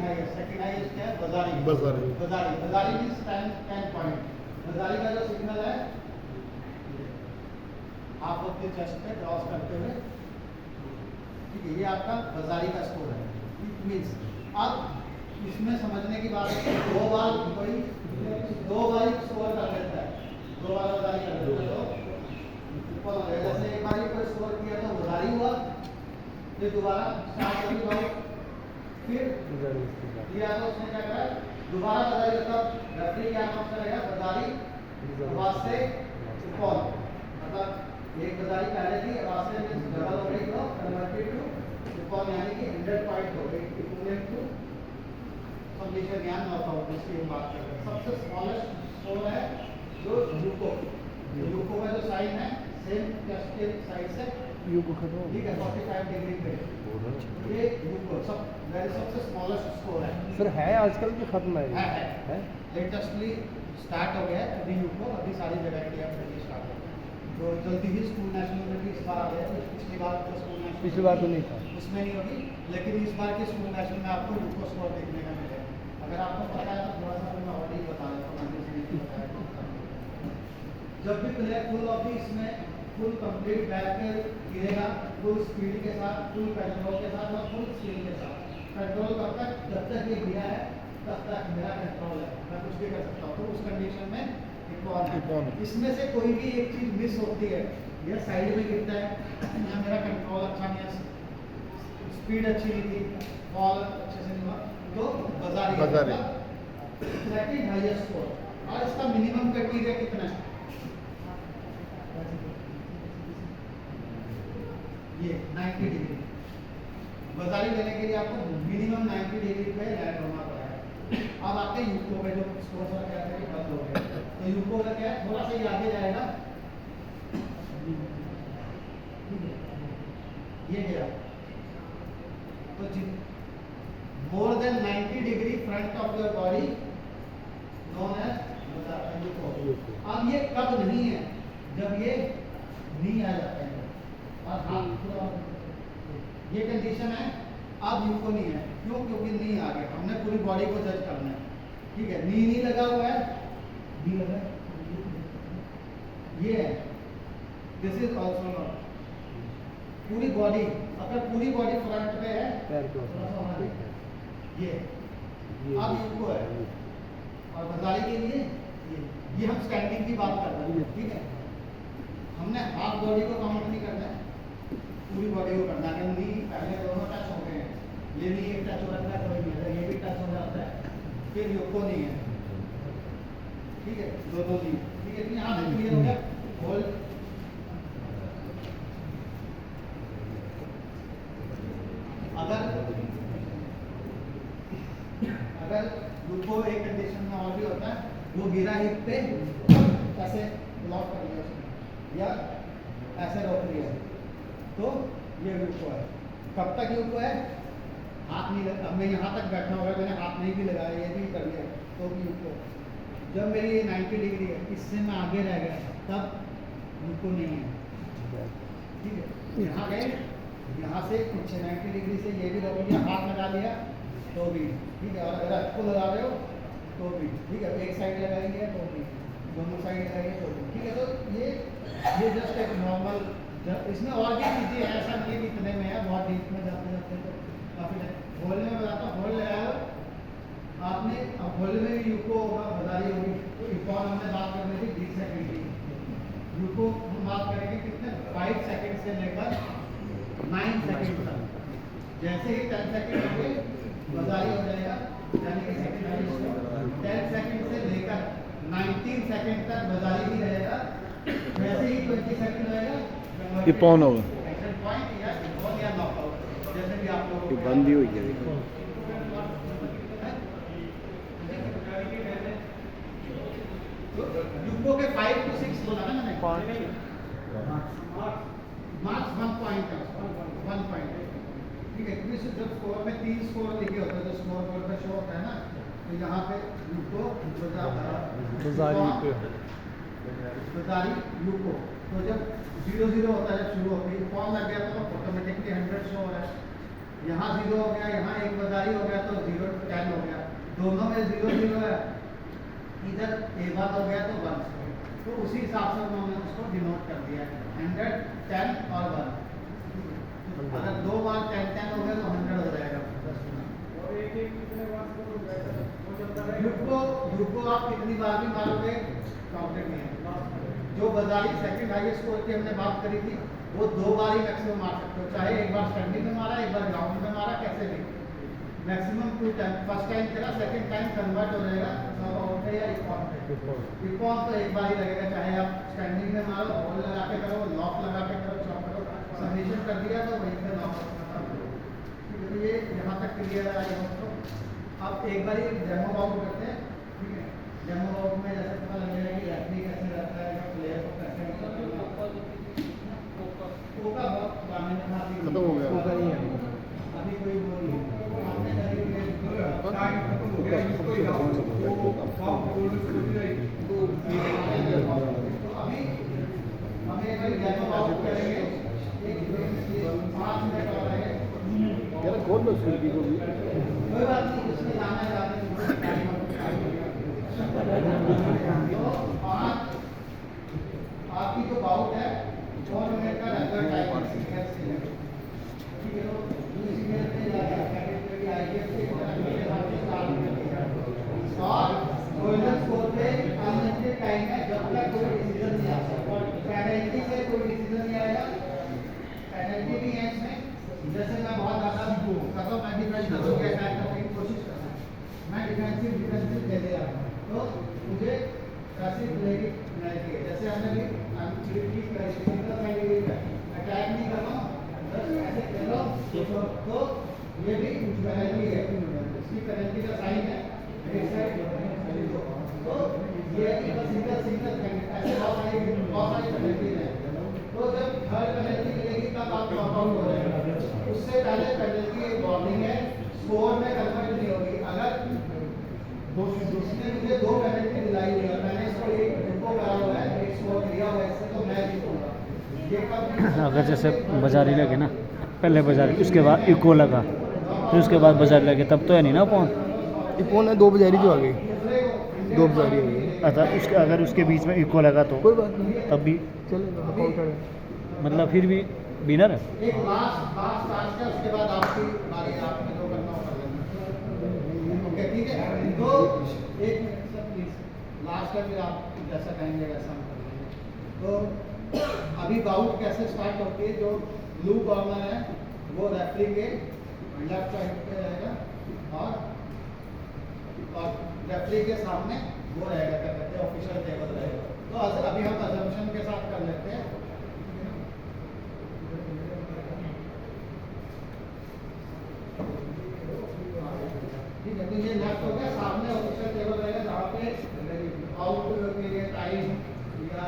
Highest, second highest क्या है? बाजारी। बाजारी। बाजारी, बाजारी मींस 10 पॉइंट। बाजारी का जो सिग्नल है हाफ ऑफ द चेस्ट पे क्रॉस करते हुए, ठीक है, ये आपका बाजारी का स्कोर है। इट मींस अब इसमें समझने की बात है कि दो बार स्कोर कर लेता है, दो बार बाजारी कर लेता है तो जैसे एक बार कोई स्कोर किया तो बाजारी हुआ, फिर दोबारा स्टार्ट करी भाई, फिर किया तो उसने क्या करा, दोबारा बाजारी, मतलब रेफरी क्या नाम करेगा, बाजारी आवाज से कॉल, मतलब एक बाजारी पहले थी, आवाज से डबल हो गई तो कन्वर्टेड टू कॉल, यानी कि 100 पॉइंट हो गई इक्विवेलेंट टू कंप्लीशन ज्ञान नॉकआउट। इसकी हम बात कर रहे हैं। सबसे स्मॉलेस्ट स्कोर है जो यूको, यूको का जो साइन है सेम चेस्ट के साइड से यूको खत्म, ठीक है, 45 डिग्री पे ये यूको सबसे स्मॉलेस्ट स्कोर है। सर है आजकल की खत्म है लेटेस्टली स्टार्ट हो गया है अभी यूको, अभी सारी जगह इंडिया में स्टार्ट हो गया, तो जल्दी ही स्कूल नेशनल में भी इस बार आ गया। पिछली बार तो स्कूल नेशनल, पिछली बार तो नहीं था, उसमें नहीं होगी, लेकिन इस बार के स्कूल नेशनल में आपको यूको स्कोर देखने का मिलेगा। अगर आपको पता है तो थोड़ा सा मैं और ही बता देता हूँ। जब भी प्लेयर फुल ऑफ इसमें फुल कंप्लीट बैक पे गिरेगा, फुल स्पीड के साथ, फुल कंट्रोल के साथ और फुल स्किल के साथ। कंट्रोल कब तक? जब तक ये गिरा है तब तक मेरा कंट्रोल है, मैं कुछ भी कर सकता हूँ, तो उस कंडीशन में इक्वल है। इसमें से कोई भी एक चीज मिस होती है, या साइड में गिरता है, या मेरा कंट्रोल अच्छा नहीं है, स्पीड अच्छी नहीं थी, बॉल अच्छे से नहीं हुआ, तो बाजारी सेकंड हाईएस्ट स्कोर। और इसका मिनिमम क्राइटेरिया कितना है? ये 90 डिग्री। बाजारी लेने के लिए आपको मिनिमम 90 डिग्री पे लैंड होना पड़ा है। अब आपके यूको पे जो स्कोर क्या है बंद हो गया, तो यूको का क्या है, थोड़ा सा ही आगे जाएगा, ये गया, तो more than 90 degree front of your body known as यूको। अब ये कब नहीं है? जब ये नहीं आ जाता है, और ये कंडीशन है, अब यूको नहीं है। क्यों? क्योंकि नी आ गया, हमने पूरी बॉडी को जज करना है, ठीक है। नी नहीं लगा हुआ है, नी लगा, ये है, दिस इज ऑल्सो नॉट पूरी बॉडी। अगर पूरी बॉडी फ्रंट पे है, ये अब यूको है। और बाजारी के लिए ये हम स्टैंडिंग की बात कर रहे हैं, ठीक है। हमने हाफ बॉडी को काउंट नहीं करना है, पूरी बॉडी को करना है। नी पहले दोनों टच हो गए हैं, ये नी एक टच हो रहा है, कोई नहीं, ये भी टच हो जाता है, फिर यूको नहीं है, ठीक है, दोनों नी, ठीक है। यहाँ से क्लियर हो गया। होल्ड, अगर यूको एक कंडीशन में और भी होता है, वो गिरा हिप पे ऐसे ब्लॉक कर लिया उसने, या ऐसे रोक लिया, तो ये यूको है। कब तक यूको है? हाथ नहीं लगा, अब मैं यहाँ तक बैठा हुआ है, मैंने हाथ नहीं भी लगाया, ये भी कर लिया, तो भी यूको। जब मेरी ये 90 डिग्री है, इससे मैं आगे रह गया, तब यूको नहीं है, ठीक है। यहाँ गए, यहाँ से पीछे 90 डिग्री से ये भी रोक लिया, हाथ लगा लिया, तो भी ठीक है। और अगर आपको लगा रहे हो तो भी ठीक है, एक साइड लगाएंगे तो भी, दोनों साइड लगाएंगे तो भी, ठीक है। तो ये जस्ट एक नॉर्मल, इसमें और भी चीज़ें हैं, ऐसा नहीं कि इतने में है, बहुत डीप में जाते जाते तो काफ़ी टाइम। होल्ड में बताता हूँ, होल्ड लगाया आपने, अब होल्ड में भी यूको होगा, बाजारी होगी, तो इक्वल हमने बात करनी थी 20 सेकेंड की, यूको हम बात करेंगे कितने, 5 सेकेंड से लेकर 9 सेकेंड तक। जैसे ही 10 सेकेंड हो गए बाजारी हो जाएगा, यानी कि सेकेंड हाईएस्ट स्कोर। 10 सेकेंड से लेकर 19 सेकेंड तक बाजारी भी रहेगा, वैसे ही 20 सेकेंड रहेगा ये पॉन होगा, पॉइंट या इक्वल या नॉकआउट, जैसे भी आप लोग बंद ही हो गया। देखो यूको के 5 to 6 बोला ना मैंने, मार्क्स 1 पॉइंट है, 1 पॉइंट, ठीक है। क्योंकि जब स्कोर में 3 स्कोर लिखे होते हैं, जो स्कोर बोर्ड पे शो होता है ना, तो यहाँ पे यूको बाजारी यूको, तो जब 0-0 होता है, जब शुरू होती है, फॉर्म लग गया तो ऑटोमेटिकली 100 शो हो रहा है। यहाँ 0 हो गया, यहाँ एक बाजारी हो गया, तो 0 10 दोनों में 0 है, इधर ए बार हो गया तो 1, तो उसी हिसाब से उन्होंने उसको डिनोट कर दिया 100, 10 और 1। अगर 2 बार 10 हो गया तो 100 हो जाएगा। और एक कितने बार वो चलता ग्रुप को आप कितनी बार भी मारोगे काउंटेड नहीं है। जो बाजारी सेकंड हाईएस्ट स्कोर की हमने बात करी थी, वो 2 बार ही मैक्सिमम मार सकते हो, चाहे एक बार स्टैंडिंग में मारा, एक बार ग्राउंड में मारा, कैसे भी मैक्सिमम 2 टाइम। फर्स्ट टाइम तेरा, सेकंड टाइम कन्वर्ट हो जाएगा आउट पे या इकॉन पे। इकॉन तो एक बार ही लगेगा, चाहे आप स्टैंडिंग में मारो, बॉल लगा के करो, लॉक लगा के करो, चॉप करो, सबमिशन कर दिया तो वहीं पे लॉक खत्म। तो ये यहाँ तक क्लियर है दोस्तों। अब एक बार ही डेमो आउट करते हैं, ठीक है। डेमो आउट में जैसे पता लगेगा कि रेफरी कैसे रहता है, जो प्लेयर को कैसे खत्म हो गया। होगा नहीं है अभी कोई वो नहीं है। हमने अभी हमें एक डेमो आउट करेंगे, 5 मिनट और है। यार खोल लो खिड़की को भी। कोई बात नहीं, उसमें जाना है जाने तो 5 आपकी जो बाउट है 4 मिनट का रेगुलर टाइम है, ठीक है। तो इसी में पे जाकर कैटेगरी आईएएफ से और गोल्डन स्कोर पे अनलिमिटेड टाइम है जब तक कोई डिसीजन नहीं आता। पेनल्टी से कोई डिसीजन नहीं आएगा, पेनल्टी भी है इसमें। जैसे मैं बहुत ज़्यादा करता हूँ, मैं डिफेंस करूँगा, अटैक करने की कोशिश करता हूँ, मैं डिफेंसिव दे दे रहा हूँ, तो मुझे ऐसी प्ले की पेनल्टी है। जैसे हमने भी अटैक नहीं कर रहा हूँ, बस ऐसे कर लो, तो ये भी पेनल्टी है, इसकी पेनल्टी का साइन है। तो ये सिंगल ऐसे बहुत सारी पेनल्टी है। तो जब हर पेनल्टी मिलेगी तब आप ड्रॉप आउट हो जाएगा। उससे पहले पेनल्टी एक वार्निंग है, स्कोर में कन्वर्ट नहीं होगी। अगर उसने मुझे 2 पेनल्टी दिलाई हुई है, मैंने इसको एक इनको करा हुआ है, एक स्कोर दिया हुआ है इससे, तो मैं जीतूंगा। ये कब अगर जैसे बाजारी लगे ना, पहले बाजारी, उसके बाद इको लगा, फिर उसके बाद बाजारी लगे, तब तो है नहीं ना पौन। फोन है 2 बजारी जो आ गई, 2 बजारी आ गई। अच्छा, उसके अगर उसके बीच में इको लगा तो कोई बात नहीं, तब भी चलेगा। मतलब फिर भी विनर है। एक लास्ट टास्क है, उसके बाद आपकी बारी है, आपने जो करना हो कर लेना। ओके ठीक है, तो 1 मिनट सर प्लीज, लास्ट है, फिर आप जैसा कहेंगे वैसा हम कर लेंगे। तो अभी बाउट कैसे स्टार्ट होती है, जो ब्लू कॉर्नर है वो रेफरी के लेफ्ट साइड पे रहेगा और रेफरी के सामने वो रहेगा, क्या कहते हैं, ऑफिशियल टेबल रहेगा। तो अभी हम अजम्पशन के साथ कर लेते हैं। ठीक है, तो ये लेफ्ट हो गया, सामने ऑफिशियल टेबल रहेगा जहाँ पे आउट के लिए टाइम या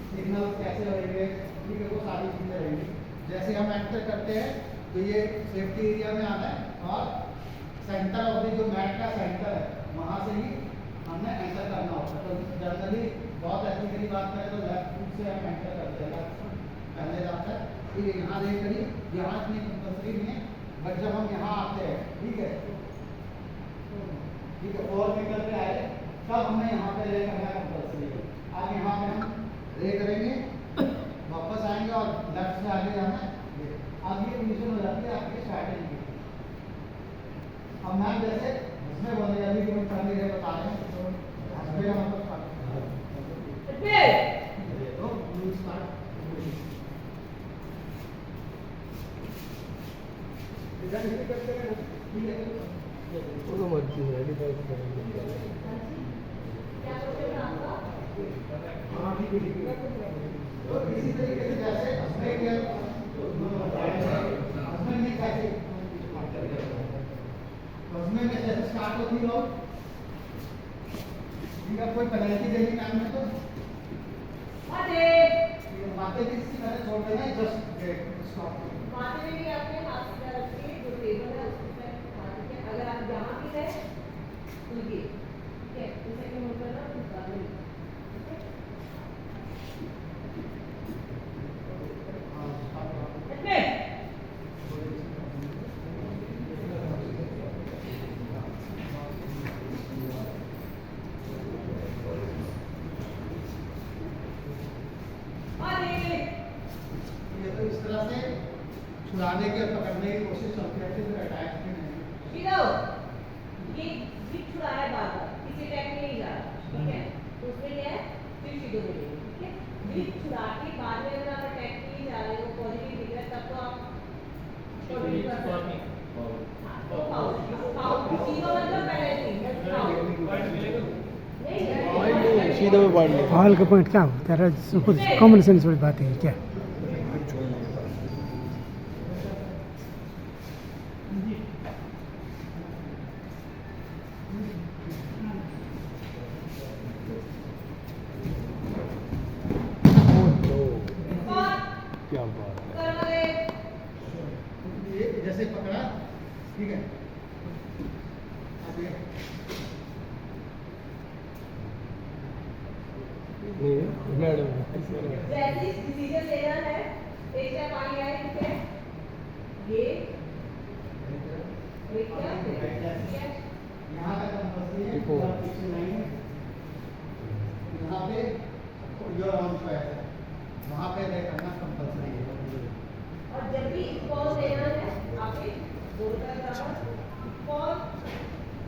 सिग्नल कैसे रहेंगे, ठीक है, वो सारी चीज़ें रहेंगी। जैसे हम एंटर करते हैं तो ये सेफ्टी एरिया में आना है और सेंटर ऑफ द जो मैट का सेंटर है वहाँ से ही हमने एंटर करना होता है। तो जनरली बहुत एथिकली बात करें तो लेफ्ट फुट से हम एंटर करते हैं, पहले जाता है, ठीक है। यहाँ देख करिए, यहाँ इतनी कंपल्सरी नहीं है, बट जब हम यहाँ आते हैं, ठीक है, 4 मीटर पे आए तब हमें यहाँ पे रे करना कंपल्सरी है। अब यहाँ पे हम रे करेंगे, वापस आएंगे और लेफ्ट से आगे जाना है। अब ये पोजीशन हो जाती है आपकी स्ट्रैटेजी की। अब मैम जैसे इसमें बोले अभी कि हम पहले ये बता रहे हैं, तो हस्बैंड हम लोग वो मर्जी है, डिसाइड करेंगे। तो इसी तरीके से जैसे में जैसे स्टार्ट होती है और कोई पेनल्टी देनी टाइम में तो बातें किसी तरह छोड़ देना, जस्ट स्टॉप। बातें में भी आपके हाथ से रखिए, जो टेबल है उसके साथ, अगर आप जहाँ भी है तो ये ठीक है, जैसे कि नोट करना तो ज़्यादा नहीं। डालने की और पकड़ने की कोशिश चलती रहती है, फिर अटैक भी नहीं। सीधा हो। ये बिट छुड़ा है बार-बार, किसी अटैक में नहीं जा रहा, ठीक है? तो उसमें क्या है? फिर सीधे हो जाएगी, ठीक है? बिट छुड़ा के बाद में अगर आप अटैक के लिए जा रहे हो, पॉजिटिव दिख रहा है, तब तो आप पॉजिटिव कर सकते हो। हाँ, तो पाओ, सीधा मतलब बैलेंसिंग, पाओ। नहीं, सीधा में पॉइंट नहीं। हॉल का पॉइंट क्या होता है? खुद कॉमन सेंस वाली बात है क्या? क्या बात है। कर वाले ये जैसे पकड़ा, ठीक है? अब ये मैडम जैसे डिसीजन लेना है, एक स्टेप आगे आए, ठीक है? ये ठीक है? यहाँ का कंपल्सरी है, पूरा पीछे नहीं है। यहाँ पे योर ऑन चॉइस है, वहाँ पे रेड करना कंपल्सरी है। और जब भी कॉल देना है, आप एक बोल कर कॉल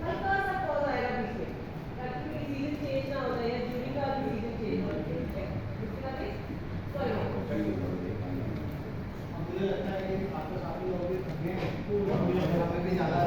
हल्का सा कॉल आएगा बीच में, ताकि डिसीजन चेंज ना हो जाए या जूरी का डिसीजन चेंज हो जाए, ठीक है? इसके बाद सॉरी अब मुझे लगता है कि आपको काफी लोग भी थके हैं, हमें भी ज़्यादा